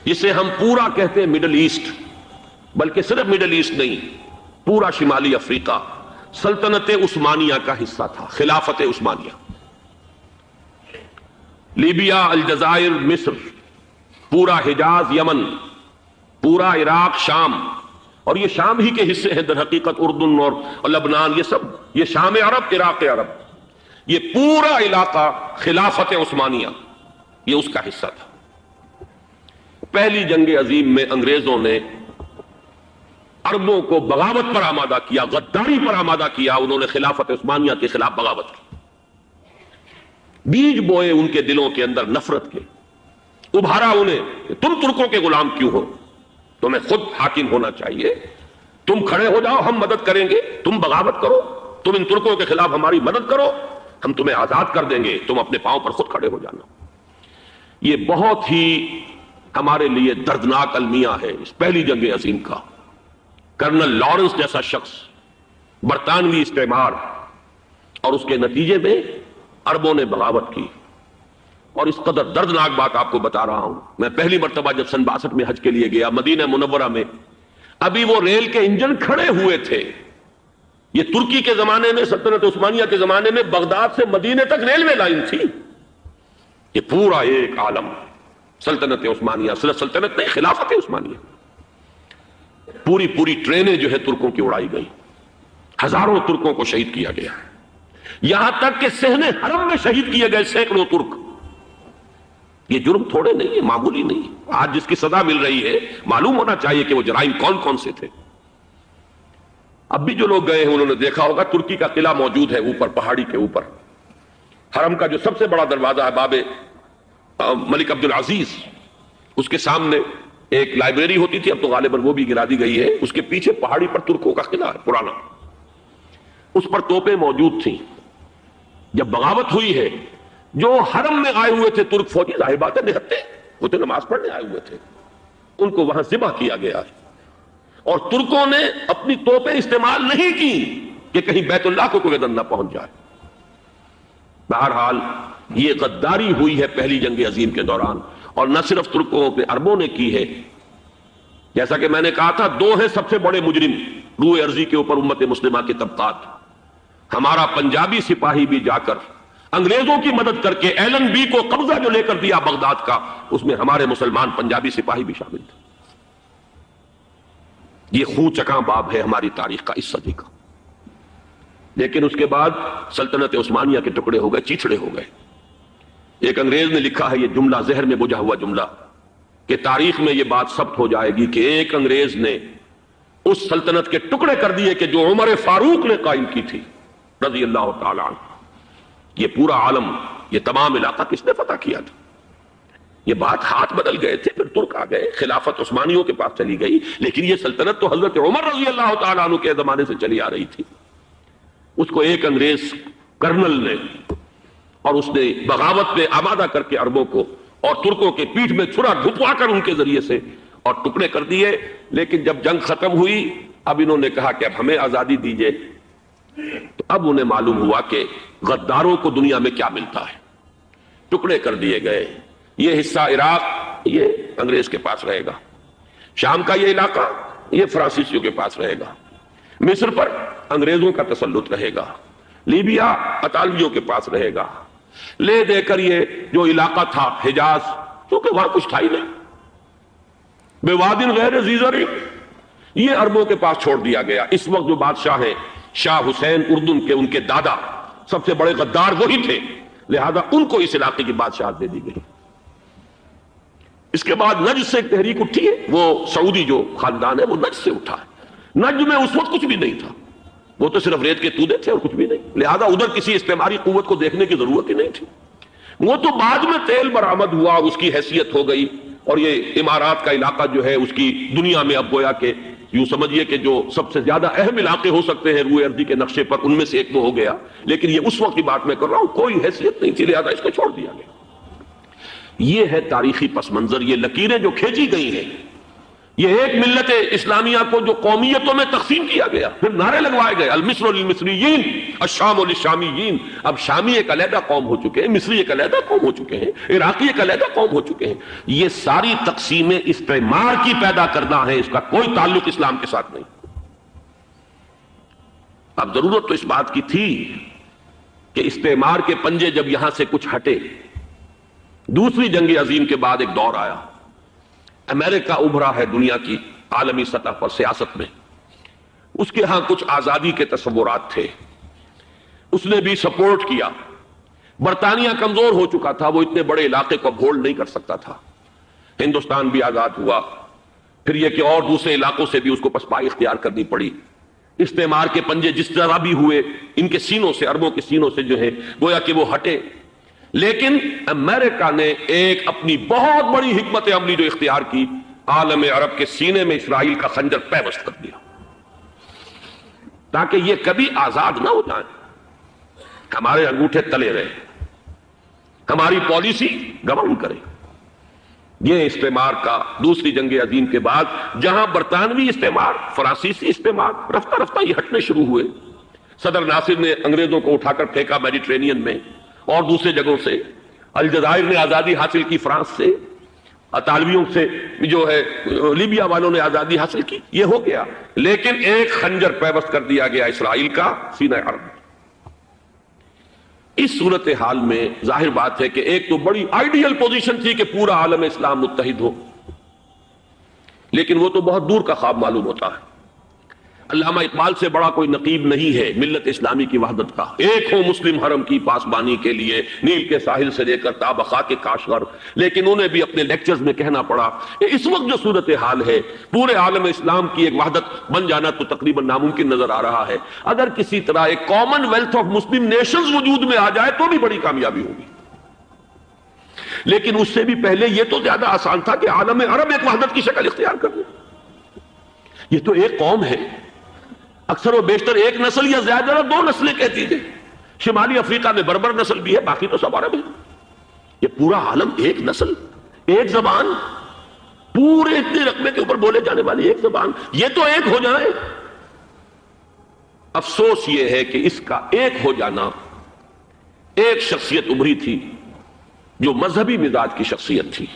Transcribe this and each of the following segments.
جسے ہم پورا کہتے ہیں مڈل ایسٹ، بلکہ صرف مڈل ایسٹ نہیں، پورا شمالی افریقہ سلطنت عثمانیہ کا حصہ تھا، خلافت عثمانیہ۔ لیبیا، الجزائر، مصر، پورا حجاز، یمن، پورا عراق، شام، اور یہ شام ہی کے حصے ہیں در حقیقت، اردن اور لبنان، یہ سب یہ شام عرب، عراق عرب، یہ پورا علاقہ خلافت عثمانیہ یہ اس کا حصہ تھا۔ پہلی جنگ عظیم میں انگریزوں نے عربوں کو بغاوت پر آمادہ کیا، غداری پر آمادہ کیا، انہوں نے خلافت عثمانیہ کے خلاف بغاوت کی، بیج بوئے ان کے دلوں کے اندر نفرت کے، ابھارا انہیں کہ تم ترکوں کے غلام کیوں ہو، تمہیں خود حاکم ہونا چاہیے، تم کھڑے ہو جاؤ، ہم مدد کریں گے، تم بغاوت کرو، تم ان ترکوں کے خلاف ہماری مدد کرو، ہم تمہیں آزاد کر دیں گے، تم اپنے پاؤں پر خود کھڑے ہو جانا۔ یہ بہت ہی ہمارے لیے دردناک المیہ ہے اس پہلی جنگ عظیم کا۔ کرنل لارنس جیسا شخص، برطانوی استعمار، اور اس کے نتیجے میں عربوں نے بغاوت کی۔ اور اس قدر دردناک بات آپ کو بتا رہا ہوں، میں پہلی مرتبہ جب سن 62 میں حج کے لیے گیا مدینہ منورہ میں، ابھی وہ ریل کے انجن کھڑے ہوئے تھے۔ یہ ترکی کے زمانے میں، سلطنت عثمانیہ کے زمانے میں بغداد سے مدینے تک ریلوے لائن تھی۔ یہ پورا ایک عالم سلطنت عثمانیہ، صرف سلطنت نہیں، خلافت عثمانیہ، پوری ٹرینیں جو ہے ترکوں کی اڑائی گئی، ہزاروں ترکوں کو شہید کیا گیا، یہاں تک کہ صحن حرم میں شہید کیے گئے سینکڑوں ترک۔ یہ جرم تھوڑے نہیں ہے، معمولی نہیں۔ آج جس کی سزا مل رہی ہے، معلوم ہونا چاہیے کہ وہ جرائم کون کون سے تھے۔ اب بھی جو لوگ گئے ہیں انہوں نے دیکھا ہوگا، ترکی کا قلعہ موجود ہے اوپر پہاڑی کے اوپر، حرم کا جو سب سے بڑا دروازہ ہے باب ملک عبد العزیز، اس کے سامنے ایک لائبریری ہوتی تھی، اب تو غالباً وہ بھی گرا دی گئی ہے، اس کے پیچھے پہاڑی پر ترکوں کا قلعہ ہے پرانا، اس پر توپیں موجود تھیں۔ جب بغاوت ہوئی ہے، جو حرم میں آئے ہوئے تھے ترک فوجی، ظاہر بات ہے نہتے، وہ تو نماز پڑھنے آئے ہوئے تھے، ان کو وہاں ذبح کیا گیا ہے، اور ترکوں نے اپنی توپیں استعمال نہیں کی کہ کہیں بیت اللہ کو کوئی نہ پہنچ جائے۔ بہرحال یہ غداری ہوئی ہے پہلی جنگ عظیم کے دوران، اور نہ صرف ترکوں پہ، عربوں نے کی ہے۔ جیسا کہ میں نے کہا تھا، دو ہیں سب سے بڑے مجرم روئے ارضی کے اوپر امت مسلمہ کے طبقات۔ ہمارا پنجابی سپاہی بھی جا کر انگریزوں کی مدد کر کے ایلن بی کو قبضہ جو لے کر دیا بغداد کا، اس میں ہمارے مسلمان پنجابی سپاہی بھی شامل تھے۔ یہ خون چکاں باب ہے ہماری تاریخ کا اس صدی کا۔ لیکن اس کے بعد سلطنت عثمانیہ کے ٹکڑے ہو گئے، چیچڑے ہو گئے۔ ایک انگریز نے لکھا ہے یہ جملہ، زہر میں بجھا ہوا جملہ، کہ تاریخ میں یہ بات ثبت ہو جائے گی کہ ایک انگریز نے اس سلطنت کے ٹکڑے کر دیے کہ جو عمر فاروق نے قائم کی تھی رضی اللہ تعالی عنہ۔ یہ پورا عالم، یہ تمام علاقہ کس نے فتح کیا تھا؟ یہ بات ہاتھ بدل گئے تھے، پھر ترک آ گئے، خلافت عثمانیوں کے پاس چلی گئی، لیکن یہ سلطنت تو حضرت عمر رضی اللہ تعالیٰ عنہ کے زمانے سے چلی آ رہی تھی۔ اس کو ایک انگریز کرنل نے، اور اس نے بغاوت میں آمادہ کر کے عربوں کو اور ترکوں کے پیٹھ میں چھرا ڈھپوا کر ان کے ذریعے سے اور ٹکڑے کر دیے۔ لیکن جب جنگ ختم ہوئی، اب انہوں نے کہا کہ اب ہمیں آزادی دیجیے، تو اب انہیں معلوم ہوا کہ غداروں کو دنیا میں کیا ملتا ہے۔ ٹکڑے کر دیے گئے۔ یہ حصہ عراق یہ انگریز کے پاس رہے گا، شام کا یہ علاقہ یہ فرانسیسیوں کے پاس رہے گا، مصر پر انگریزوں کا تسلط رہے گا، لیبیا اطالویوں کے پاس رہے گا، لے دے کر یہ جو علاقہ تھا حجاز، کیونکہ وہاں کچھ تھا ہی نہیں، بے وادن غیر ذی زرع، یہ عربوں کے پاس چھوڑ دیا گیا۔ اس وقت جو بادشاہ ہیں شاہ حسین اردن کے، ان کے دادا سب سے بڑے غدار وہی تھے، لہذا ان کو اس علاقے کی بادشاہت دے دی گئی۔ اس کے بعد نجد سے ایک تحریک اٹھی ہے، وہ سعودی جو خاندان ہے وہ نجد سے اٹھا ہے۔ نجد میں اس وقت کچھ بھی نہیں تھا، وہ تو صرف ریت کے تودے تھے اور کچھ بھی نہیں، لہذا ادھر کسی استعماری قوت کو دیکھنے کی ضرورت ہی نہیں تھی۔ وہ تو بعد میں تیل برآمد ہوا اور اس کی حیثیت ہو گئی، اور یہ امارات کا علاقہ جو ہے اس کی دنیا میں اب گویا کہ یوں سمجھیے کہ جو سب سے زیادہ اہم علاقے ہو سکتے ہیں روئے ارضی کے نقشے پر، ان میں سے ایک وہ ہو گیا۔ لیکن یہ اس وقت کی بات میں کر رہا ہوں، کوئی حیثیت نہیں تھی، لہذا اس کو چھوڑ دیا گیا۔ یہ ہے تاریخی پس منظر، یہ لکیریں جو کھینچی گئی ہیں یہ ایک ملت اسلامیہ کو جو قومیتوں میں تقسیم کیا گیا، پھر نعرے لگوائے گئے المصر للمصریین الشام للشامیین. اب شامی ایک علیحدہ قوم ہو چکے ہیں، مصری ایک علیحدہ قوم ہو چکے ہیں، عراقی ایک علیحدہ قوم ہو چکے ہیں. یہ ساری تقسیمیں استعمار کی پیدا کرنا ہے، اس کا کوئی تعلق اسلام کے ساتھ نہیں. اب ضرورت تو اس بات کی تھی کہ استعمار کے پنجے جب یہاں سے کچھ ہٹے، دوسری جنگ عظیم کے بعد ایک دور آیا، امریکہ ابھرا ہے دنیا کی عالمی سطح پر سیاست میں. اس کے ہاں کچھ آزادی کے تصورات تھے، اس نے بھی سپورٹ کیا. برطانیہ کمزور ہو چکا تھا، وہ اتنے بڑے علاقے کو ہولڈ نہیں کر سکتا تھا. ہندوستان بھی آزاد ہوا، پھر یہ کہ اور دوسرے علاقوں سے بھی اس کو پسپائی اختیار کرنی پڑی. استعمار کے پنجے جس طرح بھی ہوئے، ان کے سینوں سے، عربوں کے سینوں سے جو ہے گویا کہ وہ ہٹے. لیکن امریکہ نے ایک اپنی بہت بڑی حکمت عملی جو اختیار کی، عالم عرب کے سینے میں اسرائیل کا خنجر پیوست کر دیا تاکہ یہ کبھی آزاد نہ ہو جائیں، ہمارے انگوٹھے تلے رہے، ہماری پالیسی گورن کرے. یہ استعمار کا دوسری جنگ عظیم کے بعد جہاں برطانوی استعمار، فرانسیسی استعمار رفتہ رفتہ یہ ہٹنے شروع ہوئے. صدر ناصر نے انگریزوں کو اٹھا کر پھینکا میڈیٹرینین میں اور دوسرے جگہوں سے. الجزائر نے آزادی حاصل کی فرانس سے، اطالویوں سے جو ہے لیبیا والوں نے آزادی حاصل کی. یہ ہو گیا، لیکن ایک خنجر پیوست کر دیا گیا اسرائیل کا سینہ عرب. اس صورتحال میں ظاہر بات ہے کہ ایک تو بڑی آئیڈیل پوزیشن تھی کہ پورا عالم اسلام متحد ہو، لیکن وہ تو بہت دور کا خواب معلوم ہوتا ہے. علامہ اقبال سے بڑا کوئی نقیب نہیں ہے ملت اسلامی کی وحدت کا. ایک ہو مسلم حرم کی پاسبانی کے لیے، نیل کے ساحل سے لے کر تا بخاک کاشغر. لیکن انہیں بھی اپنے لیکچرز میں کہنا پڑا کہ اس وقت جو صورتحال ہے، پورے عالم اسلام کی ایک وحدت بن جانا تو تقریباً ناممکن نظر آ رہا ہے. اگر کسی طرح ایک common wealth of Muslim nations وجود میں آ جائے تو بھی بڑی کامیابی ہوگی. لیکن اس سے بھی پہلے یہ تو زیادہ آسان تھا کہ عالم عرب ایک وحدت کی شکل اختیار کر لے. یہ تو ایک قوم ہے، اکثر و بیشتر ایک نسل یا زیادہ دو نسلیں کہتی ہیں. شمالی افریقہ میں بربر نسل بھی ہے، باقی تو سب عرب ہے. یہ پورا عالم ایک نسل، ایک زبان، پورے اتنے رقبے کے اوپر بولے جانے والی ایک زبان، یہ تو ایک ہو جائے. افسوس یہ ہے کہ اس کا ایک ہو جانا، ایک شخصیت ابھری تھی جو مذہبی مزاج کی شخصیت تھی،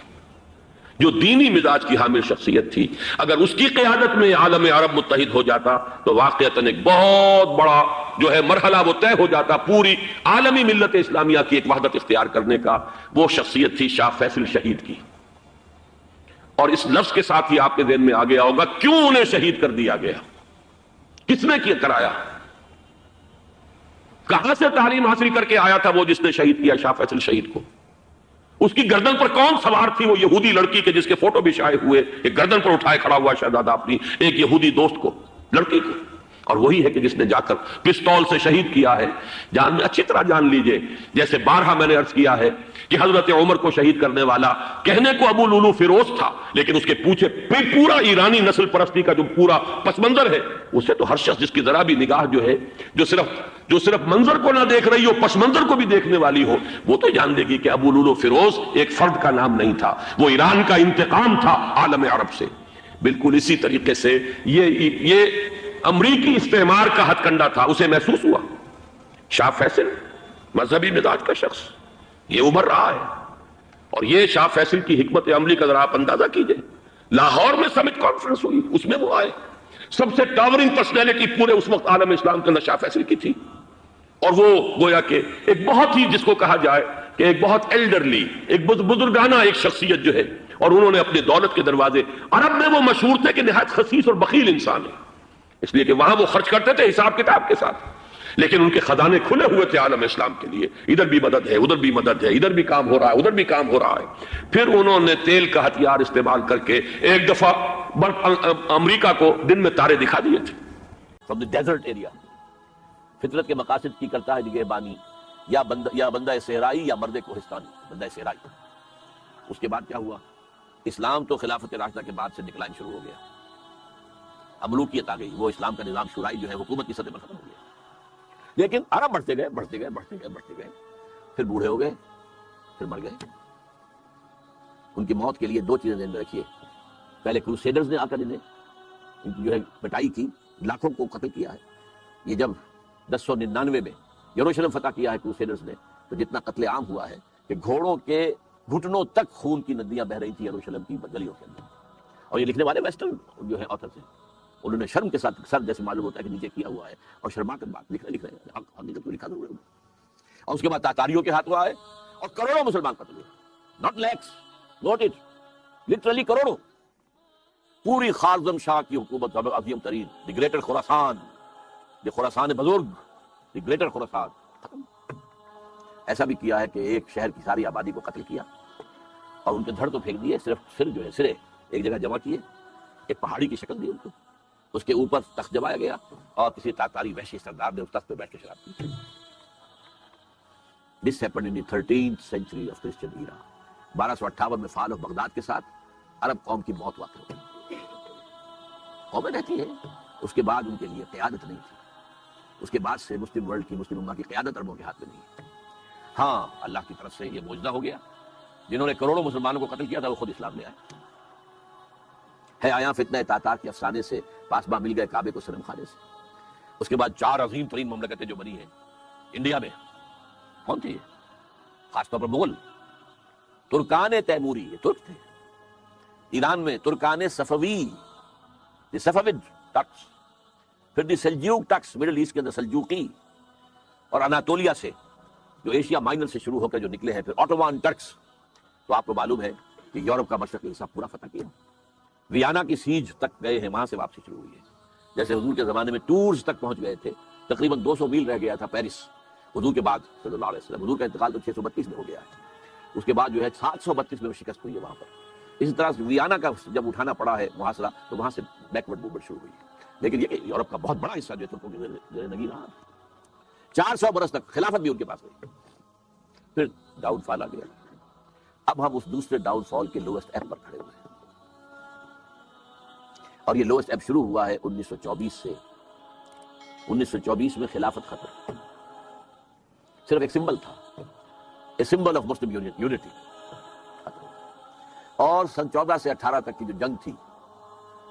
جو دینی مزاج کی حامل شخصیت تھی. اگر اس کی قیادت میں عالم عرب متحد ہو جاتا تو واقعتاً ایک بہت بڑا جو ہے مرحلہ وہ طے ہو جاتا پوری عالمی ملت اسلامیہ کی ایک وحدت اختیار کرنے کا. وہ شخصیت تھی شاہ فیصل شہید کی. اور اس لفظ کے ساتھ ہی آپ کے ذہن میں آ گیا ہوگا کیوں انہیں شہید کر دیا گیا، کس نے کیا کرایا، کہاں سے تعلیم حاصل کر کے آیا تھا وہ جس نے شہید کیا شاہ فیصل شہید کو. اس کی گردن پر کون سوار تھی، وہ یہودی لڑکی کے جس کے فوٹو بھی شائع ہوئے، ایک گردن پر اٹھائے کھڑا ہوا شہزادہ اپنی ایک یہودی دوست کو، لڑکی کو. اور وہی ہے کہ جس نے جا کر پستول سے شہید کیا ہے. جان میں اچھی طرح جان لیجئے، جیسے بارہا میں نے عرض کیا ہے کہ حضرت عمر کو شہید کرنے والا کہنے کو ابو لولو فیروز تھا، لیکن اس کے پیچھے پورا ایرانی نسل پرستی کا جو پورا پس منظر ہے، اسے تو ہر شخص جس کی ذرا بھی نگاہ جو ہے جو صرف منظر کو نہ دیکھ رہی ہو، پس منظر کو بھی دیکھنے والی ہو، وہ تو جان دے گی کہ ابو لولو فیروز ایک فرد کا نام نہیں تھا، وہ ایران کا انتقام تھا عالم عرب سے. بالکل اسی طریقے سے یہ امریکی استعمار کا ہتھ کنڈا تھا، اسے محسوس ہوا. شاہ فیصل مذہبی مزاج کا شخص یہ ابھر رہا ہے. اور یہ شاہ فیصل کی حکمت عملی کا ذرا آپ اندازہ کیجئے. لاہور میں سمٹ کانفرنس ہوئی، اس میں وہ آئے، سب سے ٹاورنگ پرسنالٹی پورے اس وقت عالم اسلام کے اندر شاہ فیصل کی تھی. اور وہ گویا کہ ایک بہت ہی جس کو کہا جائے کہ ایک بہت ایلڈرلی، ایک بزرگانہ ایک شخصیت جو ہے. اور انہوں نے اپنے دولت کے دروازے، عرب میں وہ مشہور تھے کہ نہایت خسیس اور بخیل انسان ہے، اس لیے کہ وہاں وہ خرچ کرتے تھے حساب کتاب کے ساتھ، لیکن ان کے خزانے کھلے ہوئے تھے عالم اسلام کے لیے. ادھر بھی مدد ہے، ادھر بھی مدد ہے، ادھر بھی کام ہو رہا ہے، ادھر بھی کام ہو رہا ہے. پھر انہوں نے تیل کا ہتھیار استعمال کر کے ایک دفعہ امریکہ کو دن میں تارے دکھا دیے تھے. فرام دی ڈیزرٹ ایریا، فطرت کے مقاصد کی کرتا ہے نگہبانی، یا بندہ صحرائی یا مرد کوہستانی، بندہ صحرائی. اس کے بعد کیا ہوا؟ اسلام تو خلافت راشدہ کے بعد سے ڈکلائن شروع ہو گیا، ملوکیت آ گئی، وہ اسلام کا نظام شورائی جو ہے حکومت کی سطح پر ختم ہو گیا. لیکن عرب بڑھتے گئے، پھر بوڑھے ہو گئے، پھر مر گئے. ان کی موت کے لیے دو چیزیں ذہن میں رکھیے. پہلے کروسیڈرز نے آ کر انہیں ان کی جو ہے پٹائی کی، لاکھوں کو قتل کیا ہے. یہ جب 1099 میں یروشلم فتح کیا ہے کروسیڈرز نے، تو جتنا قتل عام ہوا ہے کہ گھوڑوں کے گھٹنوں تک خون کی ندیاں بہ رہی تھی یروشلم کی گلیوں کے اندر. اور یہ لکھنے والے ویسٹرن جو ہے آتھرز ہیں، انہوں نے شرم کے ساتھ سر جیسے معلوم ہوتا ہے کہ نیچے کیا ہوا ہے، اور شرما کر بات لکھ رہے ہیں، حقیقت کو لکھا ضرور ہے. اور اس کے بعد تاتاریوں کے ہاتھوں آئے اور کروڑوں مسلمان قتل ہوئے. Not lakhs, note it, literally کروڑوں. پوری خارزم شاہ کی حکومت عظیم ترین، دی گریٹر خراسان، دی خراسان بزرگ، دی گریٹر خراسان ختم. ایسا بھی کیا ہے کہ ایک شہر کی ساری آبادی کو قتل کیا اور ان کے دھڑ تو پھینک دیے، صرف سر جو ہے سرے ایک جگہ جمع کیے، ایک پہاڑی کی شکل دی ان کو، اس کے اوپر تخت جمایا گیا اور کسی تاتاری وحشی سردار نے اس تخت پہ بیٹھ کے شراب پی. This happened in the 13th century of Christian era. 1258 میں فال آف بغداد کے ساتھ عرب قوم کی موت واقع ہوئی. قومیں رہتی ہیں، اس کے بعد ان کے لیے قیادت نہیں تھی. اس کے بعد سے مسلم ورلڈ کی، مسلم امہ کی قیادت عربوں کے ہاتھ میں نہیں ہے. ہاں، اللہ کی طرف سے یہ معجزہ ہو گیا، جنہوں نے کروڑوں مسلمانوں کو قتل کیا تھا وہ خود اسلام لے آئے. ہے آیا فتنہ تاتار کے افسانے سے پاسباں مل گئے کعبے کو صنم خانے سے. اس کے بعد 4 عظیم ترین مملکتیں جو بنی ہیں انڈیا میں، کون تھی؟ خاص طور پر مغل. ترکان تیموری، یہ ترک تھے. ایران میں ترکان صفوی، دی صفوید ٹرکس. پھر دی سلجوق ٹرکس، مڈل ایسٹ کے اندر سلجوقی. اور اناطولیہ سے جو ایشیا مائنر سے شروع ہو کر جو نکلے ہیں پھر آٹومان ٹرکس. تو آپ کو معلوم ہے کہ یورپ کا مشرقی حصہ پورا فتح کیا. ویانا کی سیج تک گئے ہیں، وہاں سے واپسی شروع ہوئی ہے. جیسے حضور کے زمانے میں ٹورز تک پہنچ گئے تھے، تقریباً 200 میل رہ گیا تھا پیرس حضور کے بعد صلی اللہ علیہ وسلم. حضور کا انتقال تو 632 میں ہو گیا ہے. اس کے بعد جو ہے 732 میں وہ شکست ہوئی ہے وہاں پر. اسی طرح ویانا کا جب اٹھانا پڑا ہے محاصرہ، تو وہاں سے بیکورڈ موومنٹ شروع ہوئی ہے. لیکن یہ کہ یورپ کا بہت بڑا حصہ جو ہے ترکوں کی زیر نگی رہا. 400 برس تک خلافت بھی ان کے پاس رہی. پھر ڈاؤن فال آ گیا. اب ہم اس دوسرے ڈاؤن فال کے لوئسٹ ایپ پر کھڑے ہوئے ہیں. اور یہ لوئسٹ ایپ شروع ہوا ہے 1924 سے. 1924 میں خلافت ختم، صرف ایک سمبل تھا، a symbol of Muslim unity. اور سن 14 سے 18 تک کی جو جنگ تھی،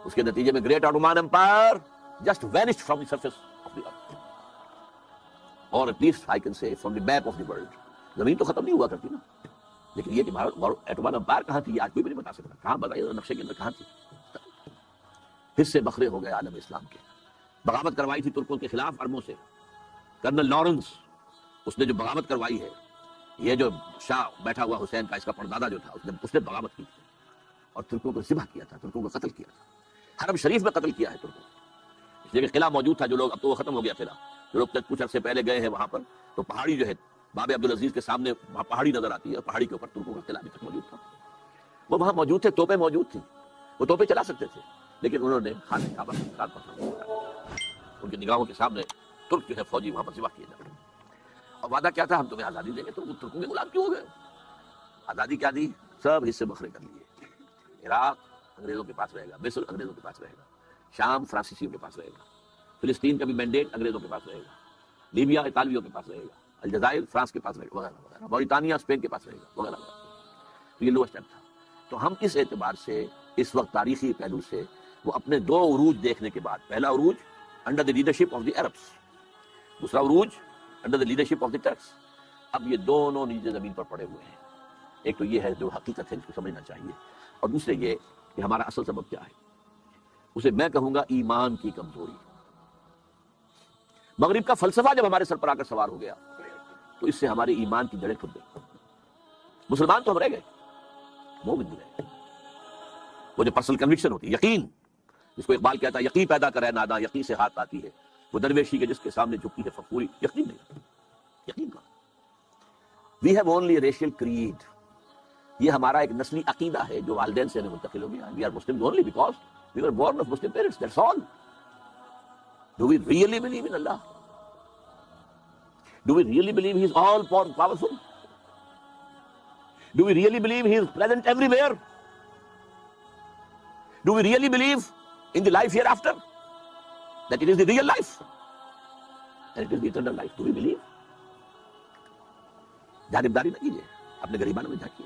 اس کے نتیجے میں great Ottoman empire just vanished from the surface of the earth, اور at least I can say from the map of the world. زمین تو ختم نہیں ہوا کرتی نا، لیکن یہ کہ آٹومان امپائر کہاں تھی یہ آج کوئی بھی نہیں بتا سکتا. کہاں بتائیے نقشے کے اندر کہاں تھی. حصے بکھرے ہو گئے عالم اسلام کے. بغاوت کروائی تھی ترکوں کے خلاف عربوں سے. کرنل لارنس، اس نے جو بغاوت کروائی ہے، یہ جو شاہ بیٹھا ہوا حسین کا اس کا پردادا جو تھا، اس نے بغاوت کی تھی اور ترکوں کو ذبح کیا تھا، ترکوں کو قتل کیا تھا. حرم شریف میں قتل کیا ہے ترکوں. اس لیے کہ قلعہ موجود تھا. جو لوگ، اب تو وہ ختم ہو گیا قلعہ، جو لوگ کچھ عرصے پہلے گئے ہیں وہاں پر، تو پہاڑی جو ہے باب عبدالعزیز کے سامنے وہاں پہاڑی نظر آتی ہے، اور پہاڑی کے اوپر ترکوں کا قلعہ بھی تک موجود تھا. وہ وہاں موجود تھے، توپیں موجود تھیں، وہ توپیں چلا سکتے تھے، لیکن انہوں نے خانہ کعبہ کے ساتھ ان کی نگاہوں کے سامنے ترک جو ہے فوجی وہاں پر ذبح کیے جاتے. اور وعدہ کیا تھا، ہم تمہیں آزادی دیں گے. تو وہ ترکوں کے غلام کیوں ہو گئے؟ آزادی کیا دی؟ سب حصے بکھرے کر لیے. عراق انگریزوں کے پاس رہے گا، مصر انگریزوں کے پاس رہے گا، شام فرانسیسیوں کے پاس رہے گا، فلسطین کا بھی مینڈیٹ انگریزوں کے پاس رہے گا، لیبیا اطالویوں کے پاس رہے گا، الجزائر فرانس کے پاس رہے گا، وغیرہ وغیرہ، موریٹانیہ اسپین کے پاس رہے گا، وغیرہ وغیرہ. تو یہ لوئسٹ ایپ تھا. تو ہم اس اعتبار سے اس وقت تاریخی پہلو سے وہ اپنے 2 عروج دیکھنے کے بعد، پہلا عروج under the leadership of the Arabs, دوسرا عروج under the leadership of the tricks. اب یہ دونوں نیچے زمین پر پڑے ہوئے ہیں. ایک تو یہ ہے جو حقیقت ہے جس کو سمجھنا چاہیے، اور دوسرے یہ کہ ہمارا اصل سبب کیا ہے. اسے میں کہوں گا ایمان کی کمزوری. مغرب کا فلسفہ جب ہمارے سر پر آ کر سوار ہو گیا تو اس سے ہمارے ایمان کی جڑیں کھل گئی. مسلمان تو ہم رہ گئے، مومن بھی رہ گئے. وہ جو پرسنل کنوکشن ہوتی ہے، یقین، جس کو اقبال کہتا ہے یقین پیدا کرے نادا، یقین سے ہاتھ آتی ہے. وہ درویشی کے جس کے سامنے جھکتی ہے فخوری. یقین نہیں، یقین کا. We have only a racial creed. یہ ہمارا ایک نسلی عقیدہ ہے جو والدین سے ہمیں منتقل ہو گیا. We are Muslim only because we were born of Muslim parents, that's all. Do we really believe in Allah? Do we really believe he is all powerful? Do we really believe he is present everywhere? Do we really believe in the life hereafter? That it is the real life? And it is the eternal life? Do we believe? جانبداری نہ کیجیے، اپنے غریبانوں میں جھانکیے.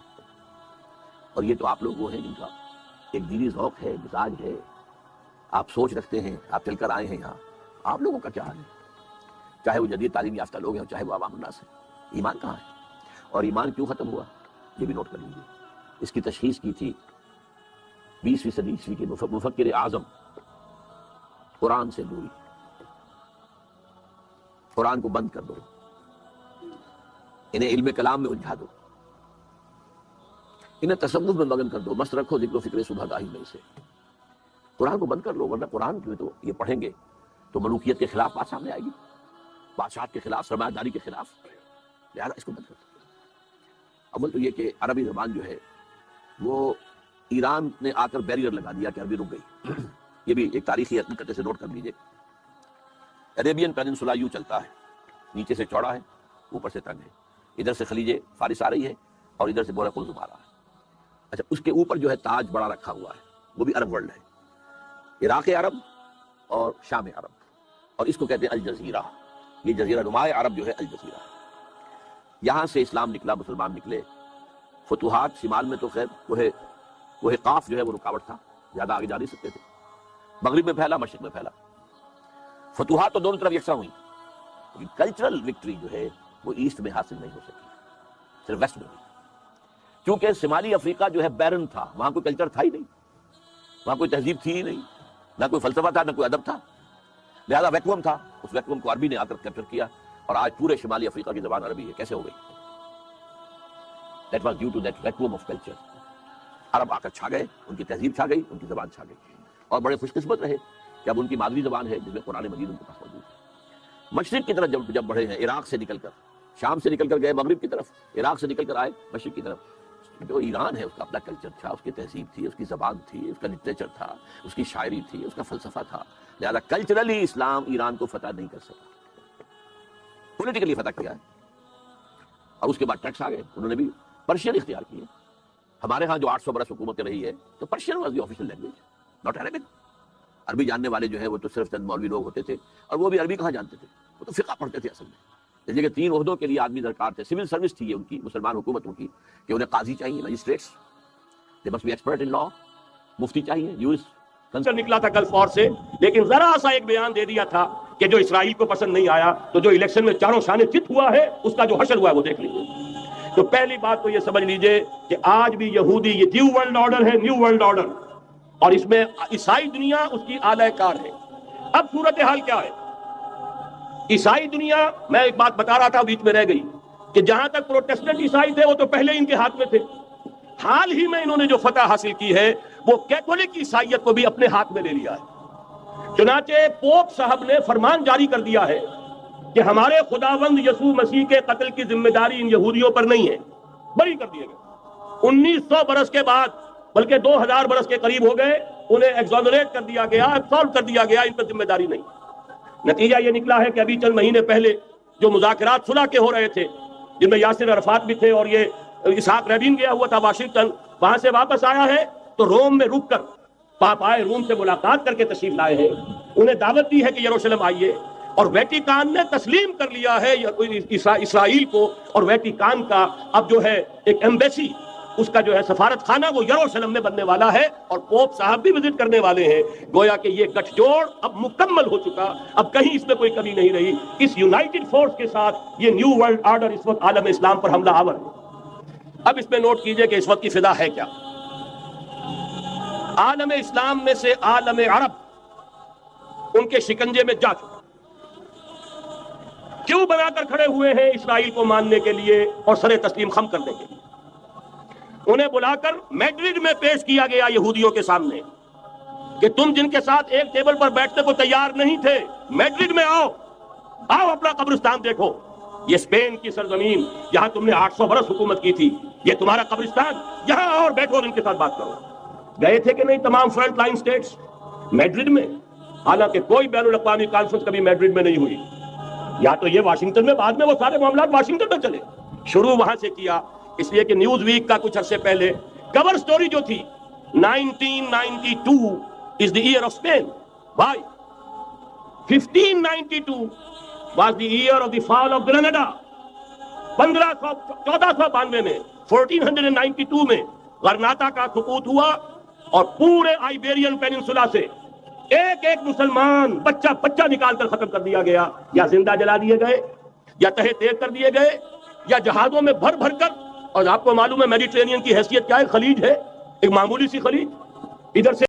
اور یہ تو آپ لوگ وہ ہیں جن کا ایک دینی ذوق ہے، مزاج ہے، آپ سوچ رکھتے ہیں، آپ چل کر آئے ہیں یہاں. آپ لوگوں کا کیا حال ہے؟ چاہے وہ جدید تعلیم یافتہ لوگ ہیں، چاہے وہ عوام الناس ہیں. ایمان کہاں ہے؟ اور ایمان کیوں ختم ہوا؟ یہ بھی نوٹ کر لیجیے. اس کی تشخیص کی تھی 20ویں صدی عیسوی کے مفکر اعظم قرآن سے دوری. قرآن کو بند کر دو، انہیں علم کلام میں الجھا دو، انہیں تصوف میں مگن کر دو، مست رکھو ذکر و فکر صبح گاہی میں سے. قرآن کو بند کر لو، ورنہ قرآن میں تو یہ پڑھیں گے تو ملوکیت کے خلاف بات سامنے آئے گی، بادشاہت کے خلاف، سرمایہ داری کے خلاف. لہٰذا اس کو بند کر دو. اول تو یہ کہ عربی زبان جو ہے وہ ایران نے آ کر بیریئر لگا دیا کہ عربی رک گئی. یہ بھی ایک تاریخی حقیقت سے نوٹ کر لیجیے. عربین پیننسولا یوں چلتا ہے، نیچے سے چوڑا ہے، اوپر سے تنگ ہے. ادھر سے خلیج فارس آ رہی ہے اور ادھر سے بحر قلزم آ رہا ہے. اچھا، اس کے اوپر جو ہے تاج بڑا رکھا ہوا ہے، وہ بھی عرب ورلڈ ہے، عراق عرب اور شام عرب، اور اس کو کہتے ہیں الجزیرہ. یہ جزیرہ نمائے عرب جو ہے الجزیرہ. یہاں سے اسلام نکلا، مسلمان نکلے. فتوحات شمال میں تو خیر کوہ قاف جو ہے وہ رکاوٹ تھا، زیادہ آگے جا نہیں سکتے تھے. مغرب میں پھیلا، مشرق میں پھیلا. فتوحات تو دونوں طرف یکساں ہوئی، لیکن کلچرل وکٹری جو ہے وہ ایسٹ میں حاصل نہیں ہو سکی، صرف ویسٹ میں ہوئی. کیونکہ شمالی افریقہ جو ہے بیرن تھا، وہاں کوئی کلچر تھا ہی نہیں، وہاں کوئی تہذیب تھی ہی نہیں، نہ کوئی فلسفہ تھا، نہ کوئی ادب تھا. لہذا ویکوم تھا. اس ویکوم کو عربی نے آ کر کیپچر کیا، اور آج پورے شمالی افریقہ کی زبان عربی ہے. کیسے ہو گئی؟ That was due to that vacuum of culture. عرب آ کر چھا گئے، ان کی تہذیب چھا گئی، ان کی زبان چھا گئی، اور بڑے خوش قسمت رہے کہ اب ان کی مادری زبان ہے جس میں قرآن مجید ان کے پاس موجود ہے. مشرق کی طرف جب بڑھے ہیں، عراق سے نکل کر، شام سے نکل کر گئے مغرب کی طرف، عراق سے نکل کر آئے مشرق کی طرف. جو ایران ہے اس کا اپنا کلچر تھا، اس کی تہذیب تھی، اس کی زبان تھی، اس کا لٹریچر تھا، اس کی شاعری تھی، اس کا فلسفہ تھا. لہذا کلچرلی اسلام ایران کو فتح نہیں کر سکا، پولیٹیکلی فتح کیا ہے. اور اس کے بعد ٹیکس آ گئے، انہوں نے بھی پرشین اختیار کیے. ہمارے ہاں جو 800 برس حکومت رہی ہے تو Persian was the official language, not Arabic. عربی جاننے والے جو ہے وہ تو صرف چند مولوی لوگ ہوتے تھے، اور وہ بھی عربی کہاں جانتے تھے، وہ تو فقہ پڑھتے تھے. اصل میں جیسے کہ 3 عہدوں کے لیے آدمی درکار تھے. سول سروس تھی یہ ان کی، مسلمان حکومتوں کی، کہ انہیں قاضی چاہیے، magistrates, they must be expert in law, مفتی چاہیے، یوز نکلا تھا گلف وار سے. لیکن ذرا سا ایک بیان دے دیا تھا کہ جو اسرائیل کو پسند نہیں آیا، تو جو الیکشن میں چاروں شانے چت ہوا ہے اس کا جو حشر ہوا ہے وہ دیکھ لیجیے. تو پہلی بات تو یہ سمجھ لیجئے کہ آج بھی یہودی، یہ نیو ورلڈ آرڈر ہے، نیو ورلڈ آرڈر، اور اس میں عیسائی دنیا اس کی اعلی کار ہے. اب صورتحال کیا ہے؟ عیسائی دنیا، میں ایک بات بتا رہا تھا بیچ میں رہ گئی، کہ جہاں تک پروٹیسٹنٹ عیسائی تھے وہ تو پہلے ان کے ہاتھ میں تھے. حال ہی میں انہوں نے جو فتح حاصل کی ہے وہ کیتھولک عیسائیت کو بھی اپنے ہاتھ میں لے لیا ہے. چنانچہ پوپ صاحب نے فرمان جاری کر دیا ہے کہ ہمارے خداوند یسوع مسیح کے قتل کی ذمہ داری ان یہودیوں پر نہیں ہے، بری کر دیے گئے. 1900 برس کے بعد، بلکہ 2000 برس کے قریب ہو گئے، انہیں ایگزونریٹ کر دیا گیا، ایبسالو کر دیا گیا، ان پر ذمہ داری نہیں. نتیجہ یہ نکلا ہے کہ ابھی چند مہینے پہلے جو مذاکرات صلح کے ہو رہے تھے، جن میں یاسر عرفات بھی تھے اور یہ اسحاق رابین گیا ہوا تھا واشنگٹن، وہاں سے واپس آیا ہے تو روم میں رک کر پاپائے روم سے ملاقات کر کے تشریف لائے ہیں. انہیں دعوت دی ہے کہ یروشلم آئیے، اور ویٹیکان نے تسلیم کر لیا ہے اسرائیل کو، اور ویٹیکان کا اب جو ہے ایک ایمبیسی، اس کا جو ہے سفارت خانہ وہ یروشلم میں بننے والا ہے، اور پوپ صاحب بھی وزٹ کرنے والے ہیں. گویا کہ یہ گٹھ جوڑ اب مکمل ہو چکا، اب کہیں اس میں کوئی کمی نہیں رہی. اس یونائٹڈ فورس کے ساتھ یہ نیو ورلڈ آرڈر اس وقت عالم اسلام پر حملہ آور ہے. اب اس میں نوٹ کیجئے کہ اس وقت کی فضا ہے کیا. عالم اسلام میں سے عالم عرب ان کے شکنجے میں جا چکا. کیوں بنا کر کھڑے ہوئے ہیں اسرائیل کو ماننے کے لیے اور سر تسلیم خم کرنے کے لیے؟ انہیں بلا کر میڈرڈ میں پیش کیا گیا یہودیوں کے سامنے کہ تم جن کے ساتھ ایک ٹیبل پر بیٹھنے کو تیار نہیں تھے، میڈرڈ میں آؤ، آؤ اپنا قبرستان دیکھو. یہ اسپین کی سرزمین جہاں تم نے 800 برس حکومت کی تھی، یہ تمہارا قبرستان، یہاں آؤ اور بیٹھو اور ان کے ساتھ بات کرو. گئے تھے کہ نہیں تمام فرنٹ لائن سٹیٹس میڈرڈ میں؟ حالانکہ کوئی بین الاقوامی کانفرنس کبھی میڈرڈ میں نہیں ہوئی. یا تو یہ واشنگٹن میں، بعد میں وہ سارے معاملات واشنگٹن میں چلے. شروع وہاں سے کیا، اس لیے کہ نیوز ویک کا کچھ عرصے پہلے کور سٹوری جو تھی 1992 is the year of Spain. Why? 1592 was the year of the fall of Granada. 1492 میں 1492 میں غرناطہ کا سقوط ہوا، اور پورے آئیبیرین پیننسولا سے ایک ایک مسلمان بچہ بچہ نکال کر ختم کر دیا گیا، یا زندہ جلا دیے گئے، یا تہہ تیگ کر دیے گئے، یا جہازوں میں بھر بھر کر. اور آپ کو معلوم ہے میڈیٹرینین کی حیثیت کیا ہے؟ خلیج ہے، ایک معمولی سی خلیج، ادھر سے